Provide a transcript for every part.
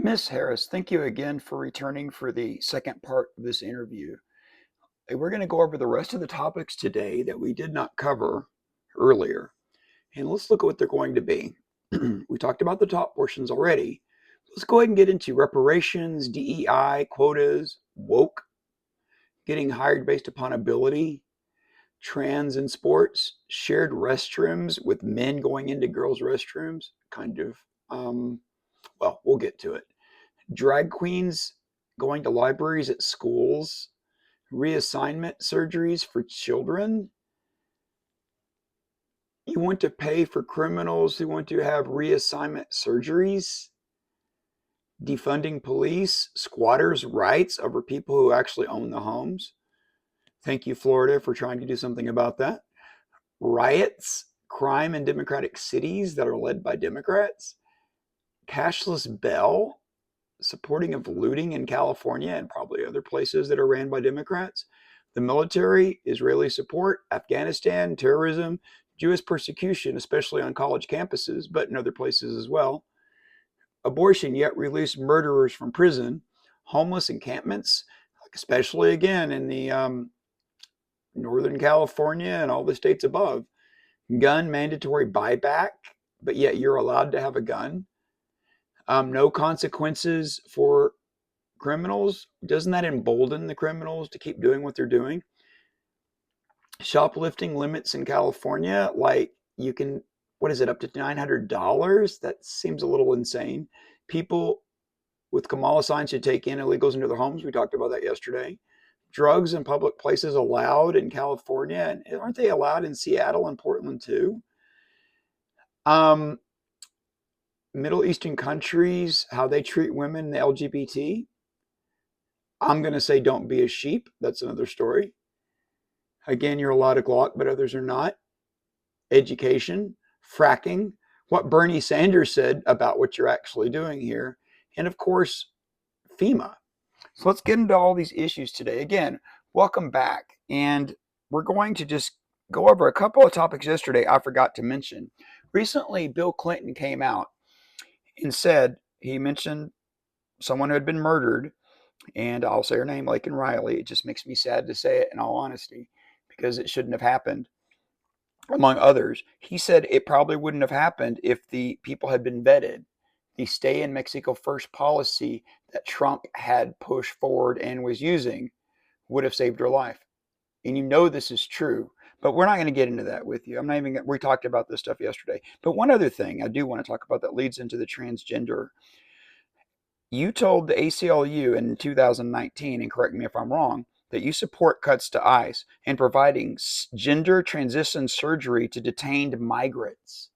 Miss Harris, thank you again for returning for the second part of this interview. We're going to go over the rest of the topics today that we did not cover earlier, and let's look at what they're going to be. We talked about the top portions already. Let's go ahead and get into reparations, DEI, quotas, woke, getting hired based upon ability, trans in sports, shared restrooms with men going into girls' restrooms, kind of, we'll get to it. Drag queens going to libraries at schools, reassignment surgeries for children. You want to pay for criminals who want to have reassignment surgeries, defunding police, squatters' rights over people who actually own the homes. Thank you, Florida, for trying to do something about that. Riots, crime in Democratic cities that are led by Democrats. Cashless Bell, supporting of looting in California and probably other places that are ran by Democrats. The military, Israeli support, Afghanistan, terrorism, Jewish persecution, especially on college campuses, but in other places as well. Abortion, yet release murderers from prison. Homeless encampments, especially again in the Northern California and all the states above. Gun mandatory buyback, but yet you're allowed to have a gun. No consequences for criminals. Doesn't that embolden the criminals to keep doing what they're doing? Shoplifting limits in California, like you can, what is it, up to $900? That seems a little insane. People with Kamala signs should take in illegals into their homes. We talked about that yesterday. Drugs in public places allowed in California, and aren't they allowed in Seattle and Portland too? Um, Middle Eastern countries, how they treat women in the LGBT. I'm going to say don't be a sheep. That's another story. Again, you're allowed to Glock, but others are not. Education, fracking, what Bernie Sanders said about what you're actually doing here, and of course, FEMA. So let's get into all these issues today. Again, welcome back. And we're going to just go over a couple of topics yesterday I forgot to mention. Recently, Bill Clinton came out and said he mentioned someone who had been murdered, and I'll say her name, Laken Riley. It just makes me sad to say it in all honesty because it shouldn't have happened, among others. He said it probably wouldn't have happened if the people had been vetted. The stay in Mexico first policy that Trump had pushed forward and was using would have saved her life. And you know this is true, but we're not going to get into that with you. I'm not even, we talked about this stuff yesterday. But one other thing I do want to talk about that leads into the transgender. You told the ACLU in 2019, and correct me if I'm wrong, that you support cuts to ICE and providing gender transition surgery to detained migrants.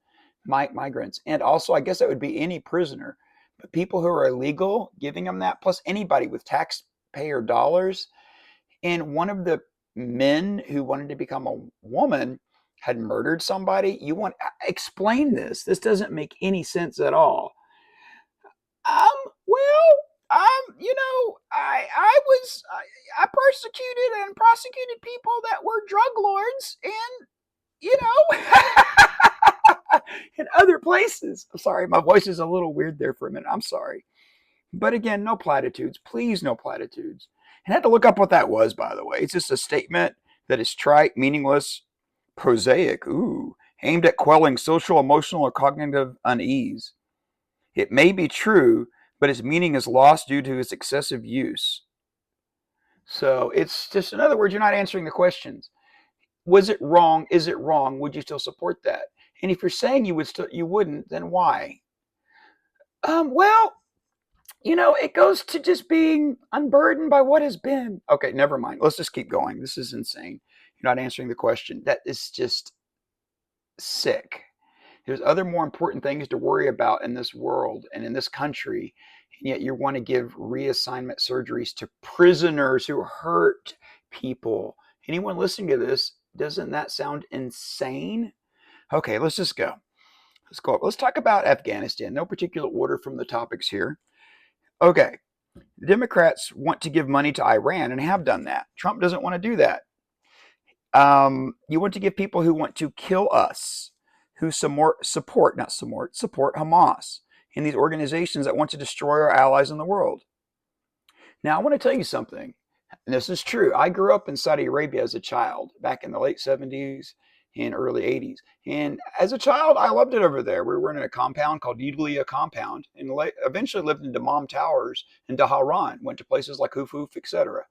And also, I guess that would be any prisoner. But people who are illegal, giving them that, plus anybody with taxpayer dollars. And one of the men who wanted to become a woman had murdered somebody. You want explain this. This doesn't make any sense at all. Well, I persecuted and prosecuted people that were drug lords, and you know, in other places. I'm sorry, my voice is a little weird there for a minute. I'm sorry, but again, no platitudes, please, no platitudes. And I had to look up what that was, by the way. It's just a statement that is trite, meaningless, prosaic. Ooh, aimed at quelling social, emotional, or cognitive unease. It may be true, but its meaning is lost due to its excessive use. So it's just, in other words, you're not answering the questions. Was it wrong? Is it wrong? Would you still support that? And if you're saying you wouldn't, then why? Well, it goes to just being unburdened by what has been. Okay, never mind. Let's just keep going. This is insane. You're not answering the question. That is just sick. There's other more important things to worry about in this world and in this country, and yet you want to give reassignment surgeries to prisoners who hurt people. Anyone listening to this, doesn't that sound insane? Okay, let's just go. Let's go. Let's talk about Afghanistan. No particular order from the topics here. Okay, the Democrats want to give money to Iran and have done that. Trump doesn't want to do that. You want to give people who want to kill us, who support Hamas. in these organizations that want to destroy our allies in the world. Now, I want to tell you something, and this is true. I grew up in Saudi Arabia as a child back in the late 70s and early 80s. And as a child, I loved it over there. We were in a compound called Yulia Compound and eventually lived in Dammam Towers in Dhahran, went to places like Hufuf, etc.,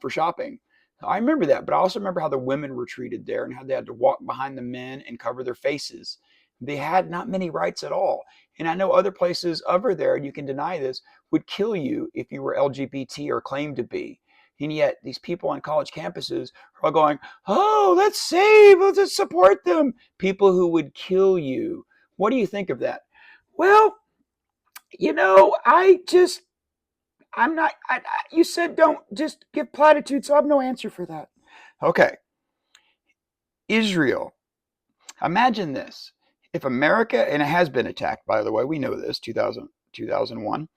for shopping. I remember that, but I also remember how the women were treated there and how they had to walk behind the men and cover their faces. They had not many rights at all. And I know other places over there, and you can deny this, would kill you if you were LGBT or claimed to be. And yet these people on college campuses are all going, oh, let's support them. People who would kill you. What do you think of that? Well, I'm not, you said don't just give platitudes, so I have no answer for that. Okay. Israel. Imagine this. If America, and it has been attacked, by the way, we know this, 2001.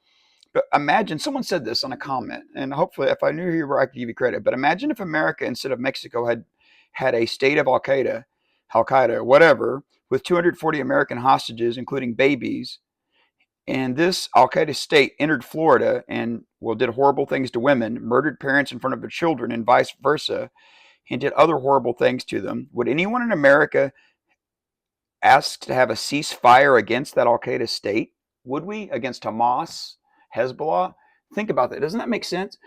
But imagine, someone said this on a comment, and hopefully if I knew you were, I could give you credit. But imagine if America, instead of Mexico, had a state of Al-Qaeda, whatever, with 240 American hostages, including babies, and this Al-Qaeda state entered Florida and, well, did horrible things to women, murdered parents in front of their children, and vice versa, and did other horrible things to them. Would anyone in America ask to have a ceasefire against that Al-Qaeda state? Would we? Against Hamas, Hezbollah? Think about that. Doesn't that make sense?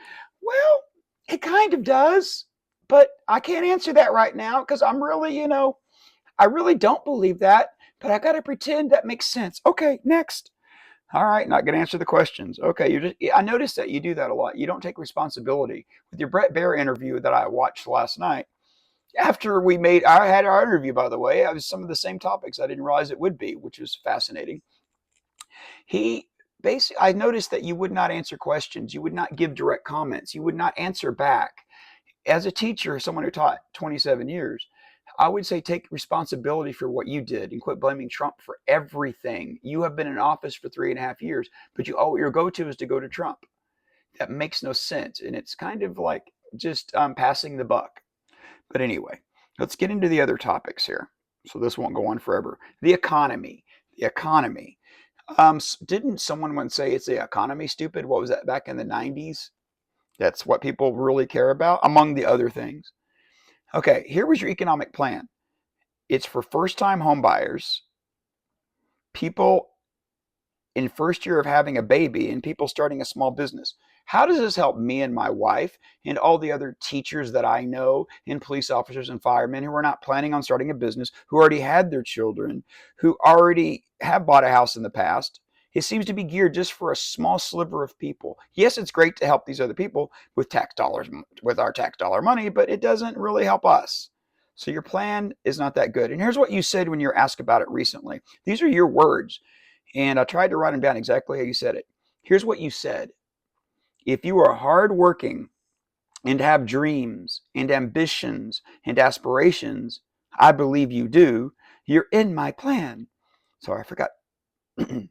Well, it kind of does, but I can't answer that right now because I'm really, I really don't believe that, but I got to pretend that makes sense. Okay, next. All right, not going to answer the questions. Okay, I noticed that you do that a lot. You don't take responsibility. With your Brett Baer interview that I watched last night, after I had our interview, by the way, it was some of the same topics I didn't realize it would be, which was fascinating. I noticed that you would not answer questions. You would not give direct comments. You would not answer back. As a teacher, someone who taught 27 years, I would say take responsibility for what you did and quit blaming Trump for everything. You have been in office for 3.5 years, but your go-to is to go to Trump. That makes no sense. And it's kind of like just passing the buck. But anyway, let's get into the other topics here. So this won't go on forever. The economy. The economy. Didn't someone once say it's the economy, stupid? What was that, back in the 90s? That's what people really care about, among the other things. Okay, here was your economic plan. It's for first-time home buyers, people in first year of having a baby, and people starting a small business. How does this help me and my wife and all the other teachers that I know and police officers and firemen who are not planning on starting a business, who already had their children, who already have bought a house in the past? It seems to be geared just for a small sliver of people. Yes, it's great to help these other people with our tax dollar money, but it doesn't really help us. So your plan is not that good. And here's what you said when you were asked about it recently. These are your words. And I tried to write them down exactly how you said it. Here's what you said. If you are hardworking and have dreams and ambitions and aspirations, I believe you do, you're in my plan. Sorry, I forgot.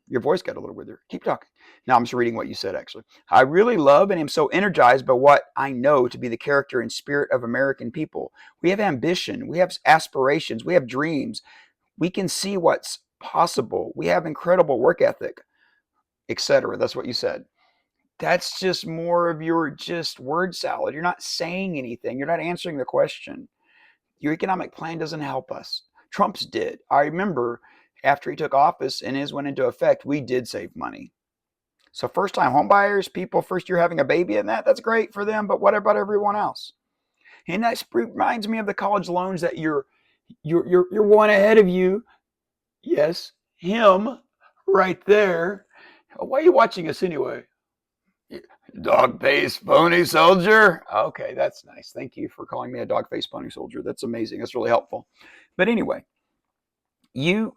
Your voice got a little weird there. Keep talking. Now I'm just reading what you said, actually. I really love and am so energized by what I know to be the character and spirit of American people. We have ambition. We have aspirations. We have dreams. We can see what's possible. We have incredible work ethic, etc. That's what you said. That's just more of your just word salad. You're not saying anything. You're not answering the question. Your economic plan doesn't help us. Trump's did. I remember after he took office and his went into effect, we did save money. So first-time homebuyers, people first year having a baby and that's great for them, but what about everyone else? And that reminds me of the college loans that you're one ahead of you. Yes, him right there. Why are you watching us anyway? Dog-faced pony soldier. Okay, that's nice. Thank you for calling me a dog-faced pony soldier. That's amazing. That's really helpful. But anyway, you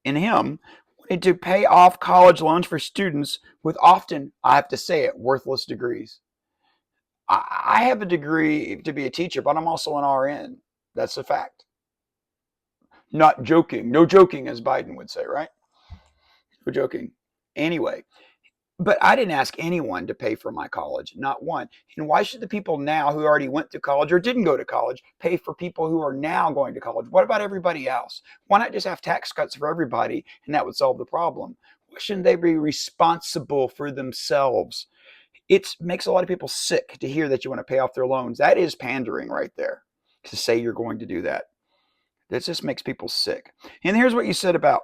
and him wanted to pay off college loans for students with often, I have to say it, worthless degrees. I have a degree to be a teacher, but I'm also an RN. That's a fact. Not joking. No joking, as Biden would say, right? No joking. Anyway, but I didn't ask anyone to pay for my college, not one. And why should the people now who already went to college or didn't go to college pay for people who are now going to college? What about everybody else? Why not just have tax cuts for everybody and that would solve the problem? Why shouldn't they be responsible for themselves? It makes a lot of people sick to hear that you want to pay off their loans. That is pandering right there, to say you're going to do that. That just makes people sick. And here's what you said about,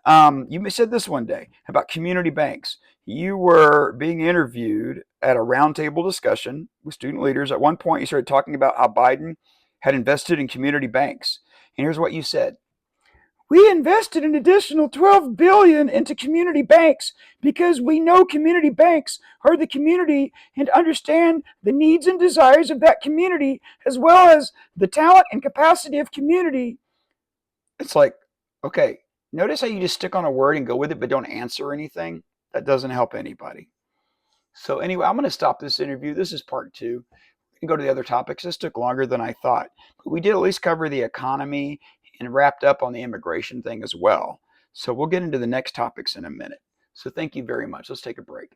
you said this one day about community banks. You were being interviewed at a roundtable discussion with student leaders. At one point, you started talking about how Biden had invested in community banks. And here's what you said. We invested an additional $12 billion into community banks because we know community banks are the community and understand the needs and desires of that community, as well as the talent and capacity of community. It's like, okay, notice how you just stick on a word and go with it, but don't answer anything? That doesn't help anybody. So anyway, I'm going to stop this interview. This is part 2. We can go to the other topics. This took longer than I thought, but we did at least cover the economy and wrapped up on the immigration thing as well. So we'll get into the next topics in a minute. So thank you very much. Let's take a break.